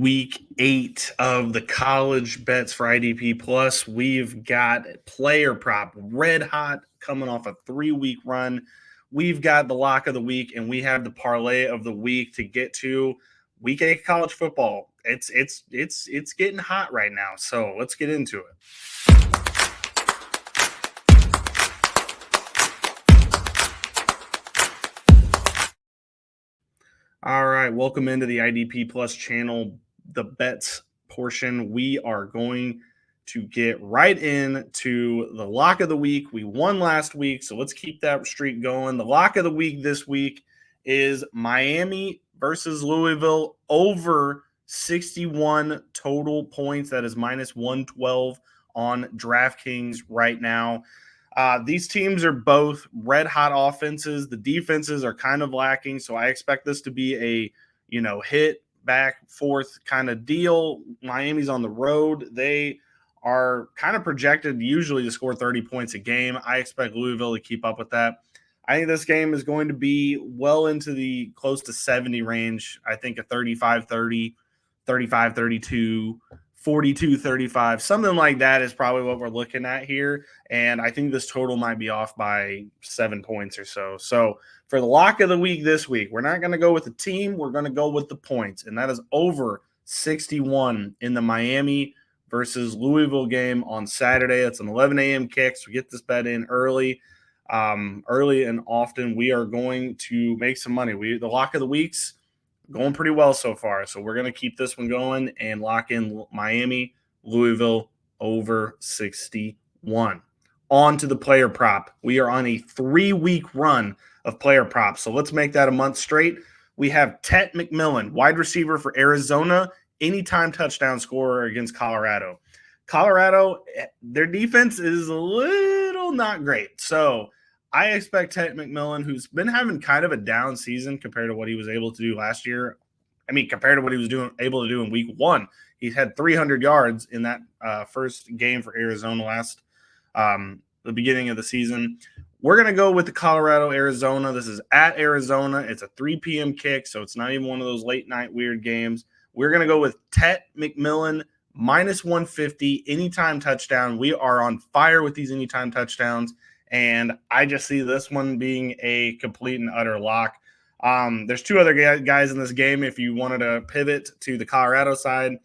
week 8 of the college bets for IDP Plus. We've got player prop red hot coming off a 3-week run. We've got the lock of the week, and we have the parlay of the week to get to. Week 8 college football. It's getting hot right now. So let's get into it. All right, welcome into the IDP Plus channel, the bets portion. We are going to get right into the lock of the week. We won last week, so let's keep that streak going. The lock of the week this week is Miami versus Louisville over 61 total points. That is minus 112 on DraftKings right now. These teams are both red-hot offenses. The defenses are kind of lacking, so I expect this to be a, hit back forth kind of deal. Miami's on the road. They are kind of projected usually to score 30 points a game. I expect Louisville to keep up with that. I think this game is going to be well into the close to 70 range. I think a 35-30, 35-32, 42-35, something like that is probably what we're looking at here. And I think this total might be off by 7 points or so. So for the lock of the week this week, we're not going to go with the team. We're going to go with the points. And that is over 61 in the Miami versus Louisville game on Saturday. It's an 11 a.m. kick. So get this bet in early. Early and often. We are going to make some money. The lock of the week's going pretty well so far. So we're going to keep this one going and lock in Miami, Louisville over 61. On to the player prop. We are on a 3-week run of player props. So let's make that a month straight. We have Tet McMillan, wide receiver for Arizona, anytime touchdown scorer against Colorado. Colorado, their defense is a little not great. So I expect Tet McMillan, who's been having kind of a down season compared to what he was able to do last year. I mean, compared to what he was able to do in week 1. He had 300 yards in that first game for Arizona the beginning of the season. We're going to go with the Colorado-Arizona. This is at Arizona. It's a 3 p.m. kick, so it's not even one of those late-night weird games. We're going to go with Tet McMillan, minus 150, anytime touchdown. We are on fire with these anytime touchdowns. And I just see this one being a complete and utter lock. There's 2 other guys in this game. If you wanted to pivot to the Colorado side,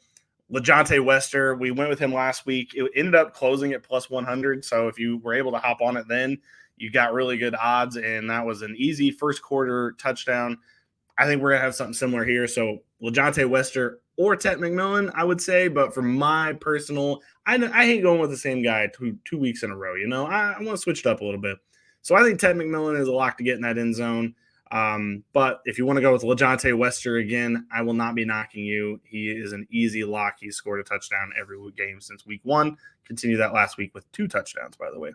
LeJontay Wester, we went with him last week. It ended up closing at plus 100. So if you were able to hop on it then, you got really good odds. And that was an easy first quarter touchdown. I think we're going to have something similar here. So LeJontay Wester or Tet McMillan, I would say. But for my personal, I hate going with the same guy 2 weeks in a row. I want to switch it up a little bit. So I think Tet McMillan is a lock to get in that end zone. But if you want to go with LeJontay Wester again, I will not be knocking you. He is an easy lock. He scored a touchdown every game since week 1. Continue that last week with 2 touchdowns, by the way.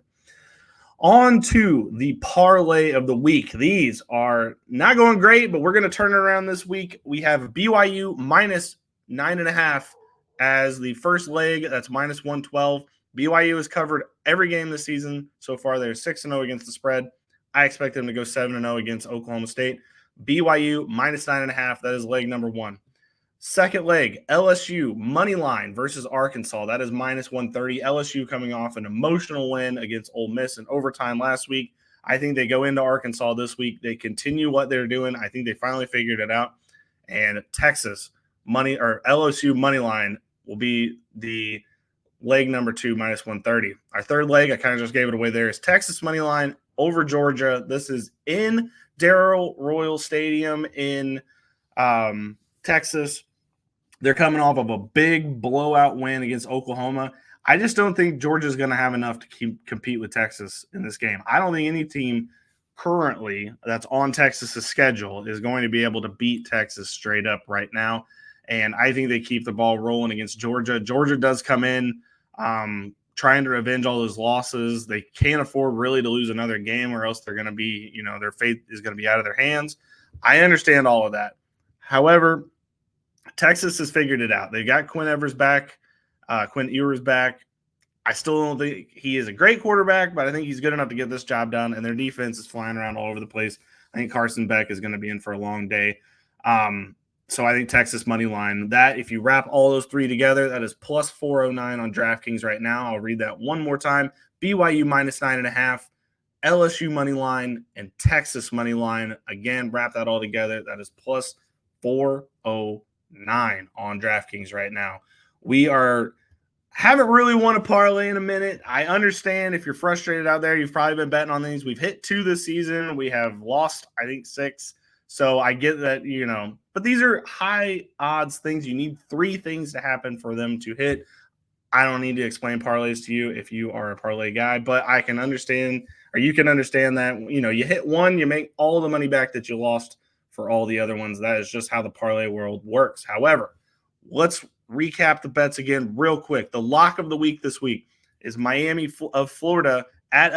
On to the parlay of the week. These are not going great, but we're going to turn it around this week. We have BYU minus 9.5 as the first leg. That's minus 112. BYU has covered every game this season so far. They're 6-0 against the spread. I expect them to go 7-0 against Oklahoma State. BYU minus 9.5. That is leg number 1. Second leg, LSU Moneyline versus Arkansas. That is minus 130. LSU coming off an emotional win against Ole Miss in overtime last week. I think they go into Arkansas this week. They continue what they're doing. I think they finally figured it out. And Texas LSU Moneyline will be the leg number 2, minus 130. Our third leg, I kind of just gave it away there, is Texas Moneyline over Georgia. This is in Darrell Royal Stadium in Texas. They're coming off of a big blowout win against Oklahoma. I just don't think Georgia's going to have enough to compete with Texas in this game. I don't think any team currently that's on Texas's schedule is going to be able to beat Texas straight up right now. And I think they keep the ball rolling against Georgia. Georgia does come in trying to revenge all those losses. They can't afford really to lose another game or else they're going to be, their faith is going to be out of their hands. I understand all of that. However, Texas has figured it out. They got Quinn Ewers back. I still don't think he is a great quarterback, but I think he's good enough to get this job done, and their defense is flying around all over the place. I think Carson Beck is going to be in for a long day. So I think Texas Moneyline, that if you wrap all those three together, that is plus 409 on DraftKings right now. I'll read that one more time. BYU minus 9.5, LSU Moneyline, and Texas Moneyline. Again, wrap that all together. That is plus 409 on DraftKings right now. We haven't really won a parlay in a minute. I understand if you're frustrated out there, you've probably been betting on these. We've hit 2 this season. We have lost, I think, 6. So I get that, but these are high odds things. You need 3 things to happen for them to hit. I don't need to explain parlays to you if you are a parlay guy, but I can understand, or you can understand that, you hit one, you make all the money back that you lost for all the other ones. That is just how the parlay world works. However, let's recap the bets again real quick. The lock of the week this week is Miami of Florida at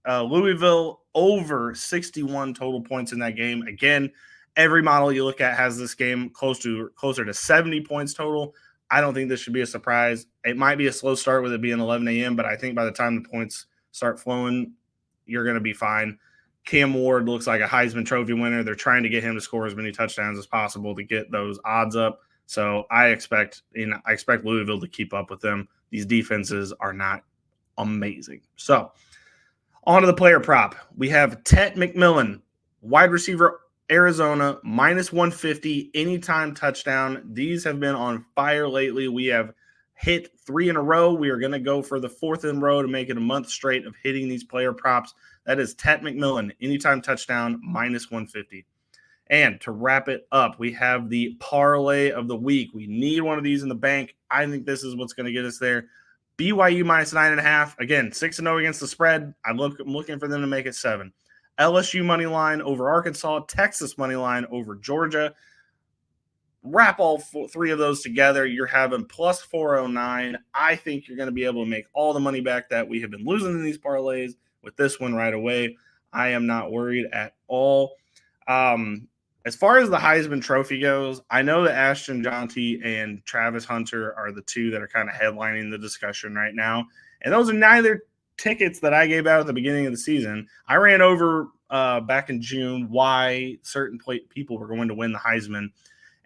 Louisville, over 61 total points in that game. Again, every model you look at has this game closer to 70 points total. I don't think this should be a surprise. It might be a slow start with it being 11 a.m., but I think by the time the points start flowing, you're going to be fine. Cam Ward looks like a Heisman Trophy winner. They're trying to get him to score as many touchdowns as possible to get those odds up. So I expect Louisville to keep up with them. These defenses are not amazing. So on to the player prop. We have Tet McMillan, wide receiver, Arizona, minus 150, anytime touchdown. These have been on fire lately. We have hit 3 in a row. We are going to go for the 4th in a row to make it a month straight of hitting these player props. That is Tet McMillan, anytime touchdown, minus 150. And to wrap it up, we have the parlay of the week. We need one of these in the bank. I think this is what's going to get us there. BYU minus 9.5. Again, 6-0 against the spread. I'm looking for them to make it 7. LSU money line over Arkansas. Texas money line over Georgia. Wrap all 3 of those together. You're having plus 409. I think you're going to be able to make all the money back that we have been losing in these parlays with this one right away. I am not worried at all. As far as the Heisman Trophy goes, I know that Ashton Jonty and Travis Hunter are the 2 that are kind of headlining the discussion right now. And those are neither tickets that I gave out at the beginning of the season. I ran over back in June why certain people were going to win the Heisman.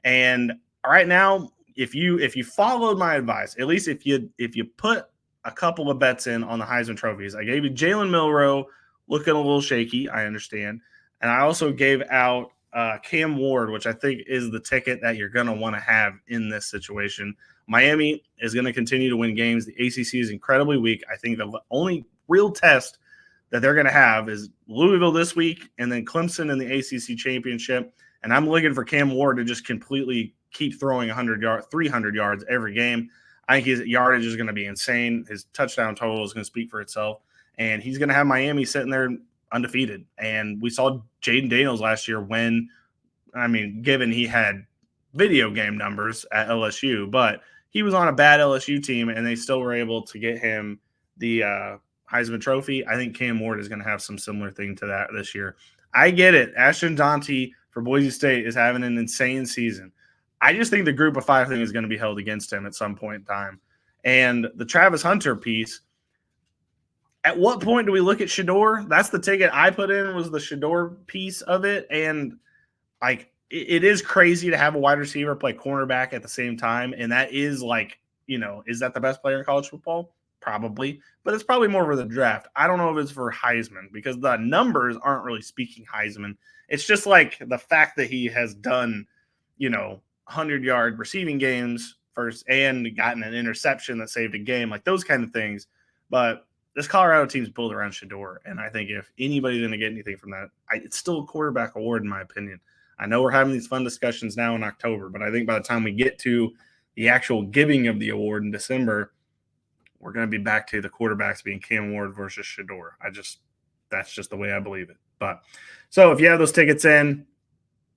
And right now, if you followed my advice, at least if you put a couple of bets in on the Heisman trophies, I gave you Jalen Milroe looking a little shaky, I understand. And I also gave out Cam Ward, which I think is the ticket that you're going to want to have in this situation. Miami is going to continue to win games. The ACC is incredibly weak. I think the only real test that they're going to have is Louisville this week and then Clemson in the ACC championship. And I'm looking for Cam Ward to just completely keep throwing 300 yards every game. I think his yardage is going to be insane. His touchdown total is going to speak for itself. And he's going to have Miami sitting there undefeated. And we saw Jaden Daniels last year given he had video game numbers at LSU, but he was on a bad LSU team and they still were able to get him the Heisman Trophy. I think Cam Ward is going to have some similar thing to that this year. I get it. Ashton Jonty for Boise State is having an insane season. I just think the group of 5 thing is going to be held against him at some point in time. And the Travis Hunter piece, at what point do we look at Shedeur? That's the ticket I put in, was the Shedeur piece of it. And it is crazy to have a wide receiver play cornerback at the same time. And that is is that the best player in college football? Probably. But it's probably more for the draft. I don't know if it's for Heisman because the numbers aren't really speaking Heisman. It's just like the fact that he has done, 100-yard receiving games first and gotten an interception that saved a game, like those kind of things. But this Colorado team's built around Shedeur, and I think if anybody's going to get anything from that, it's still a quarterback award in my opinion. I know we're having these fun discussions now in October, but I think by the time we get to the actual giving of the award in December, we're going to be back to the quarterbacks being Cam Ward versus Shedeur. That's just the way I believe it. But so if you have those tickets in,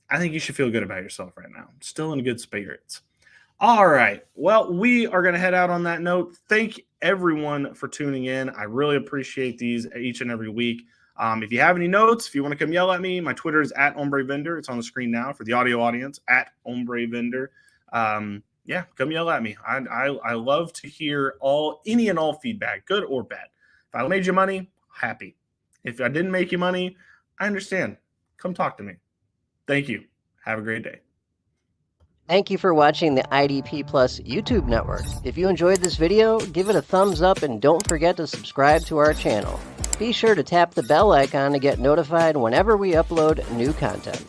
I think you should feel good about yourself right now. Still in good spirits. All right. Well, we are going to head out on that note. Thank everyone for tuning in. I really appreciate these each and every week. If you have any notes, if you want to come yell at me, my Twitter is @OmbreVendor. It's on the screen now for the audio audience, @OmbreVendor. Come yell at me. I love to hear any and all feedback, good or bad. If I made you money, happy. If I didn't make you money, I understand. Come talk to me. Thank you. Have a great day. Thank you for watching the IDP Plus YouTube network. If you enjoyed this video, give it a thumbs up and don't forget to subscribe to our channel. Be sure to tap the bell icon to get notified whenever we upload new content.